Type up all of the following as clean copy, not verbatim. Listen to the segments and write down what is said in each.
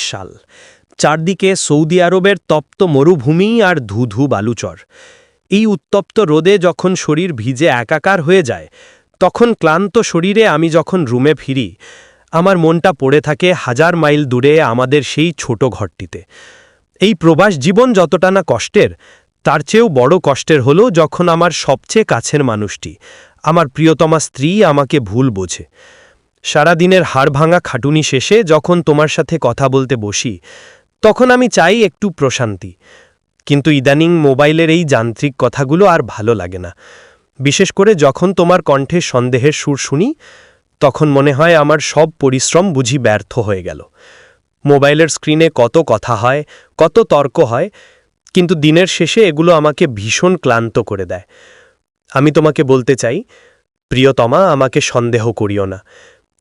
সাল। চারদিকে সৌদি আরবের তপ্ত মরুভূমি আর ধুধু বালুচর। এই উত্তপ্ত রোদে যখন শরীর ভিজে একাকার হয়ে যায়, তখন ক্লান্ত শরীরে আমি যখন রুমে ফিরি, আমার মনটা পড়ে থাকে হাজার মাইল দূরে আমাদের সেই ছোট ঘরটিতে। এই প্রবাস জীবন যতটা না কষ্টের, তার চেয়েও বড় কষ্টের হলো যখন আমার সবচেয়ে কাছের মানুষটি, আমার প্রিয়তমা স্ত্রী, আমাকে ভুল বোঝে। সারাদিনের হাড়ভাঙা খাটুনি শেষে যখন তোমার সাথে কথা বলতে বসি, তখন আমি চাই একটু প্রশান্তি। কিন্তু ইদানিং মোবাইলের এই যান্ত্রিক কথাগুলো আর ভালো লাগে না। বিশেষ করে যখন তোমার কণ্ঠে সন্দেহের সুর শুনি, তখন মনে হয় আমার সব পরিশ্রম বুঝি ব্যর্থ হয়ে গেল। মোবাইলের স্ক্রিনে কত কথা হয়, কত তর্ক হয়, কিন্তু দিনের শেষে এগুলো আমাকে ভীষণ ক্লান্ত করে দেয়। আমি তোমাকে বলতে চাই, প্রিয়তমা, আমাকে সন্দেহ করিও না।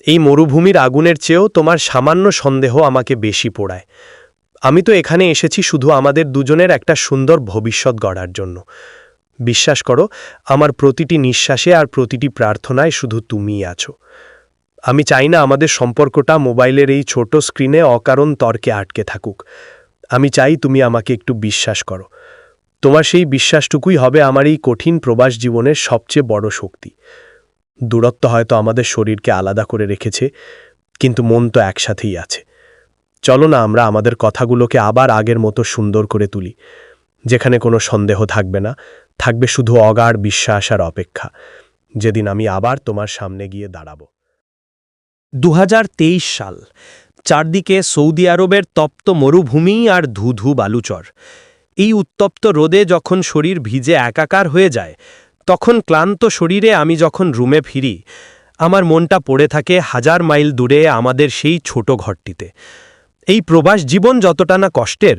এই মরুভূমির আগুনের চেয়েও তোমার সামান্য সন্দেহ আমাকে বেশি পোড়ায়। আমি তো এখানে এসেছি শুধু আমাদের দুজনের একটা সুন্দর ভবিষ্যৎ গড়ার জন্য। বিশ্বাস করো, আমার প্রতিটি নিঃশ্বাসে আর প্রতিটি প্রার্থনায় শুধু তুমিই আছো। আমি চাই না আমাদের সম্পর্কটা মোবাইলের এই ছোট স্ক্রিনে অকারণ তর্কে আটকে থাকুক। আমি চাই তুমি আমাকে একটু বিশ্বাস করো। তোমার সেই বিশ্বাসটুকুই হবে আমার এই কঠিন প্রবাস জীবনের সবচেয়ে বড় শক্তি। দূরত্ব হয়তো আমাদের শরীরকে আলাদা করে রেখেছে, কিন্তু মন তো একসাথেই আছে। চলো না আমরা আমাদের কথাগুলোকে আবার আগের মতো সুন্দর করে তুলি, যেখানে কোনো সন্দেহ থাকবে না, থাকবে শুধু অগাঢ় বিশ্বাস আর অপেক্ষা, যেদিন আমি আবার তোমার সামনে গিয়ে দাঁড়াব। সাল। চারদিকে সৌদি আরবের তপ্ত মরুভূমি আর ধুধু বালুচর। এই উত্তপ্ত রোদে যখন শরীর ভিজে একাকার হয়ে যায়, তখন ক্লান্ত শরীরে আমি যখন রুমে ফিরি, আমার মনটা পড়ে থাকে হাজার মাইল দূরে আমাদের সেই ছোট ঘরটিতে। এই প্রবাস জীবন যতটা না কষ্টের,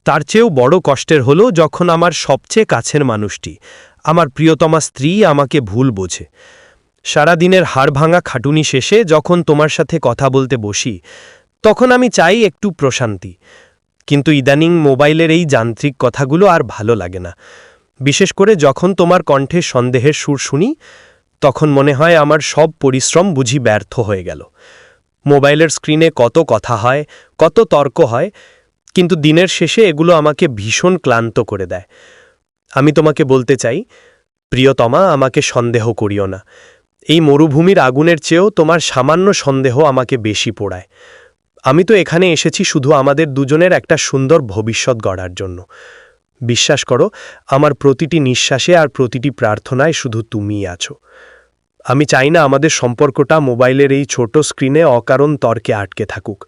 তার চেয়েও বড় কষ্টের হলো যখন আমার সবচেয়ে কাছের মানুষটি, আমার প্রিয়তমা স্ত্রী, আমাকে ভুল বোঝে। সারাদিনের হাড়ভাঙা খাটুনি শেষে যখন তোমার সাথে কথা বলতে বসি, তখন আমি চাই একটু প্রশান্তি। কিন্তু ইদানিং মোবাইলের এই যান্ত্রিক কথাগুলো আর ভালো লাগে না। বিশেষ করে যখন তোমার কণ্ঠে সন্দেহের সুর শুনি, তখন মনে হয় আমার সব পরিশ্রম বুঝি ব্যর্থ হয়ে গেল। মোবাইলের স্ক্রিনে কত কথা হয়, কত তর্ক হয়, কিন্তু দিনের শেষে এগুলো আমাকে ভীষণ ক্লান্ত করে দেয়। আমি তোমাকে বলতে চাই, প্রিয়তমা, আমাকে সন্দেহ করিও না। এই মরুভূমির আগুনের চেয়েও তোমার সামান্য সন্দেহ আমাকে বেশি পোড়ায়। আমি তো এখানে এসেছি শুধু আমাদের দুজনের একটা সুন্দর ভবিষ্যৎ গড়ার জন্য। বিশ্বাস করো, আমার প্রতিটি নিঃশ্বাসে আর প্রতিটি প্রার্থনায় শুধু তুমিই আছো। আমি চাই না আমাদের সম্পর্কটা মোবাইলের এই ছোট স্ক্রিনে অকারণ তর্কে আটকে থাকুক।